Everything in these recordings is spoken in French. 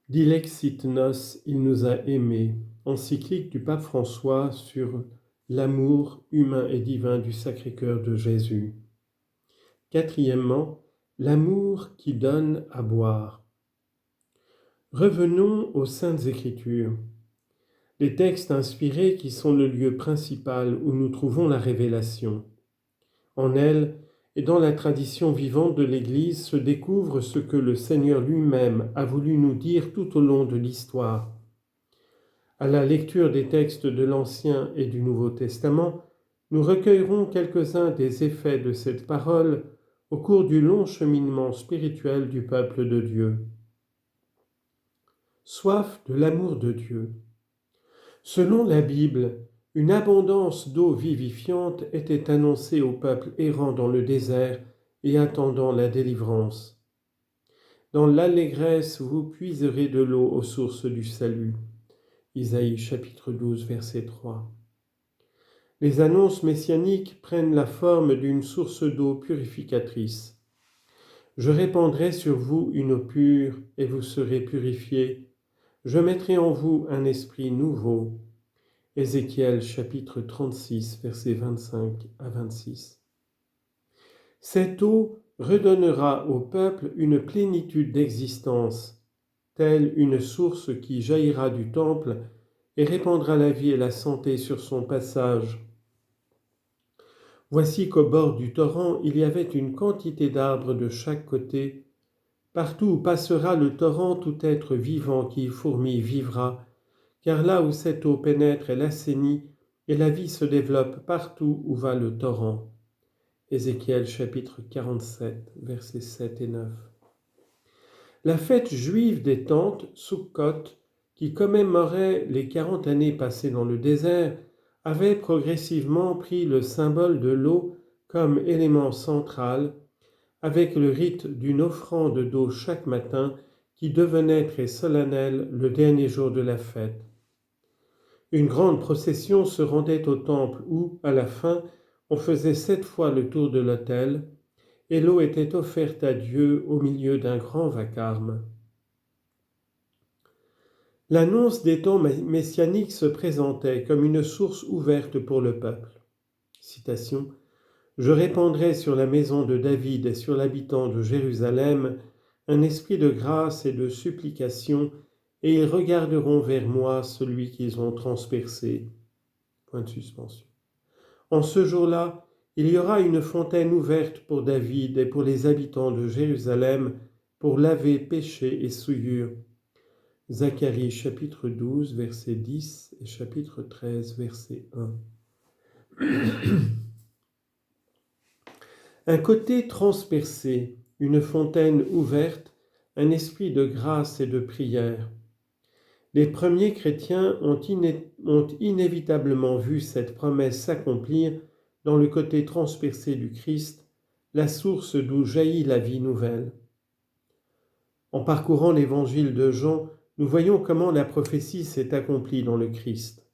Dilexit nos, il nous a aimés, encyclique du pape François sur l'amour humain et divin du Sacré-Cœur de Jésus. Quatrièmement, l'amour qui donne à boire. Revenons aux Saintes Écritures, les textes inspirés qui sont le lieu principal où nous trouvons la révélation. En elles et dans la tradition vivante de l'Église se découvre ce que le Seigneur lui-même a voulu nous dire tout au long de l'histoire. À la lecture des textes de l'Ancien et du Nouveau Testament, nous recueillerons quelques-uns des effets de cette parole au cours du long cheminement spirituel du peuple de Dieu. Soif de l'amour de Dieu. Selon la Bible, une abondance d'eau vivifiante était annoncée au peuple errant dans le désert et attendant la délivrance. Dans l'allégresse, vous puiserez de l'eau aux sources du salut. Isaïe chapitre 12, verset 3. Les annonces messianiques prennent la forme d'une source d'eau purificatrice. Je répandrai sur vous une eau pure et vous serez purifiés. Je mettrai en vous un esprit nouveau. Ézéchiel chapitre 36, versets 25 à 26. Cette eau redonnera au peuple une plénitude d'existence, telle une source qui jaillira du temple et répandra la vie et la santé sur son passage. Voici qu'au bord du torrent, il y avait une quantité d'arbres de chaque côté. Partout où passera le torrent, tout être vivant qui fourmille vivra, car là où cette eau pénètre, elle assainit, et la vie se développe partout où va le torrent. Ézéchiel chapitre 47, versets 7 et 9. La fête juive des tentes, Sukkot, qui commémorait les 40 années passées dans le désert, avait progressivement pris le symbole de l'eau comme élément central, avec le rite d'une offrande d'eau chaque matin qui devenait très solennelle le dernier jour de la fête. Une grande procession se rendait au temple où, à la fin, on faisait 7 fois le tour de l'autel, et l'eau était offerte à Dieu au milieu d'un grand vacarme. L'annonce des temps messianiques se présentait comme une source ouverte pour le peuple. Citation : « Je répandrai sur la maison de David et sur l'habitant de Jérusalem un esprit de grâce et de supplication, et ils regarderont vers moi celui qu'ils ont transpercé. » Point de suspension. En ce jour-là, il y aura une fontaine ouverte pour David et pour les habitants de Jérusalem pour laver péché et souillure. Zacharie chapitre 12, verset 10 et chapitre 13, verset 1. Un côté transpercé, une fontaine ouverte, un esprit de grâce et de prière. Les premiers chrétiens ont inévitablement vu cette promesse s'accomplir dans le côté transpercé du Christ, la source d'où jaillit la vie nouvelle. En parcourant l'évangile de Jean, nous voyons comment la prophétie s'est accomplie dans le Christ.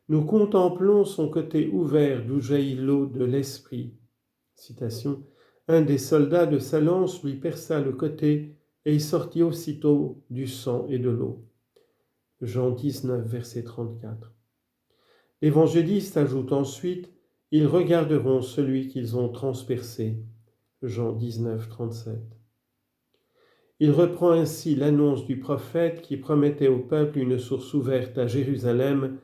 Nous contemplons son côté ouvert d'où jaillit l'eau de l'Esprit. Citation : « Un des soldats de sa lance lui perça le côté, et il sortit aussitôt du sang et de l'eau. » Jean 19, verset 34. L'évangéliste ajoute ensuite : « Ils regarderont celui qu'ils ont transpercé. » Jean 19, 37. Il reprend ainsi l'annonce du prophète qui promettait au peuple une source ouverte à Jérusalem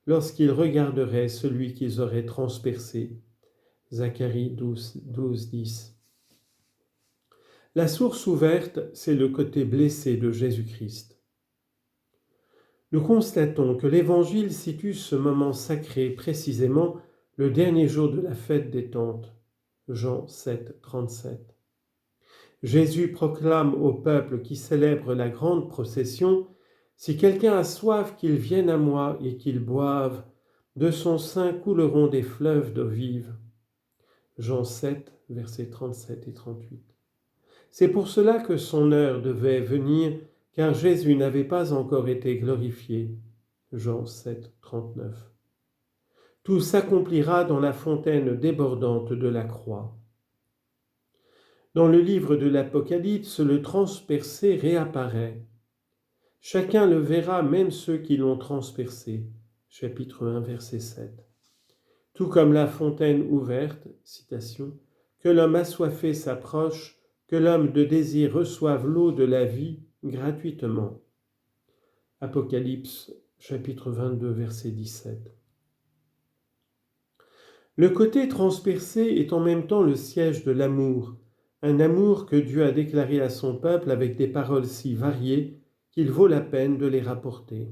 lorsqu'ils regarderaient celui qu'ils auraient transpercé. Zacharie 12, 10. La source ouverte, c'est le côté blessé de Jésus-Christ. Nous constatons que l'Évangile situe ce moment sacré précisément le dernier jour de la fête des tentes. Jean 7, 37. Jésus proclame au peuple qui célèbre la grande procession : « Si quelqu'un a soif, qu'il vienne à moi et qu'il boive, de son sein couleront des fleuves d'eau vive. » Jean 7, versets 37 et 38. C'est pour cela que son heure devait venir, car Jésus n'avait pas encore été glorifié. Jean 7, 39. Tout s'accomplira dans la fontaine débordante de la croix. Dans le livre de l'Apocalypse, le transpercé réapparaît. Chacun le verra, même ceux qui l'ont transpercé. Chapitre 1, verset 7. Tout comme la fontaine ouverte, citation, que l'homme assoiffé s'approche, que l'homme de désir reçoive l'eau de la vie gratuitement. Apocalypse, chapitre 22, verset 17. Le côté transpercé est en même temps le siège de l'amour, un amour que Dieu a déclaré à son peuple avec des paroles si variées qu'il vaut la peine de les rapporter.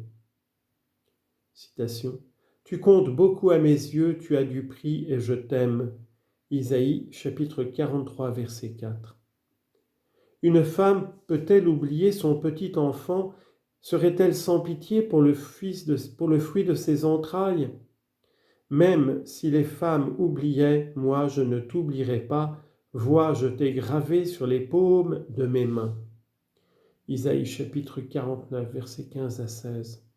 Citation. Tu comptes beaucoup à mes yeux, tu as du prix et je t'aime. Isaïe, chapitre 43, verset 4. Une femme peut-elle oublier son petit enfant? Serait-elle sans pitié pour le fruit de ses entrailles? Même si les femmes oubliaient, moi je ne t'oublierai pas, vois, je t'ai gravé sur les paumes de mes mains. Isaïe chapitre 49, versets 15 à 16.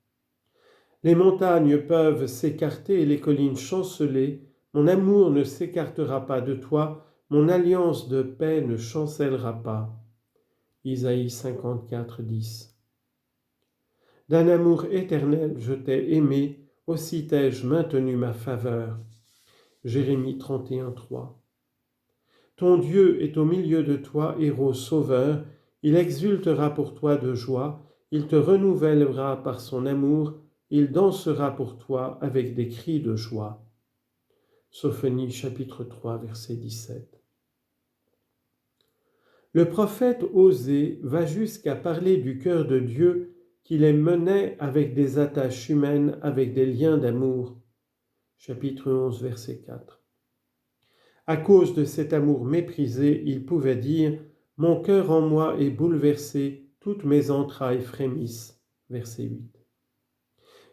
Les montagnes peuvent s'écarter et les collines chanceler, mon amour ne s'écartera pas de toi, mon alliance de paix ne chancellera pas. Isaïe 54, 10. D'un amour éternel je t'ai aimé, aussi t'ai-je maintenu ma faveur. Jérémie 31, 3. Ton Dieu est au milieu de toi, héros sauveur, il exultera pour toi de joie, il te renouvellera par son amour, il dansera pour toi avec des cris de joie. Sophonie chapitre 3, verset 17. Le prophète Osée va jusqu'à parler du cœur de Dieu qui les menait avec des attaches humaines, avec des liens d'amour. Chapitre 11, verset 4. À cause de cet amour méprisé, il pouvait dire « Mon cœur en moi est bouleversé, toutes mes entrailles frémissent ». Verset 8.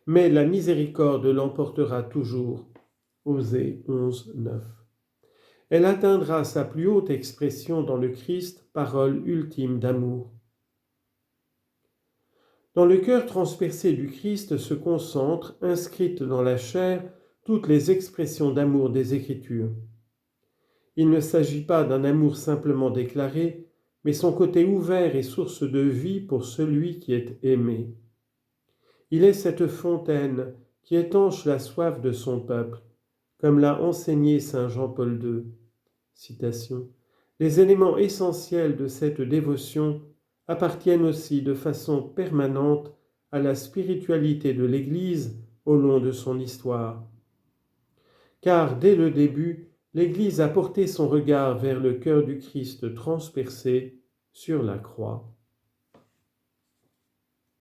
Mais la miséricorde l'emportera toujours. Osée 11, 9. Elle atteindra sa plus haute expression dans le Christ, parole ultime d'amour. Dans le cœur transpercé du Christ se concentrent, inscrites dans la chair, toutes les expressions d'amour des Écritures. Il ne s'agit pas d'un amour simplement déclaré, mais son côté ouvert et source de vie pour celui qui est aimé. Il est cette fontaine qui étanche la soif de son peuple, comme l'a enseigné saint Jean-Paul II. Citation. Les éléments essentiels de cette dévotion appartiennent aussi de façon permanente à la spiritualité de l'Église au long de son histoire. Car dès le début, l'Église a porté son regard vers le cœur du Christ transpercé sur la croix.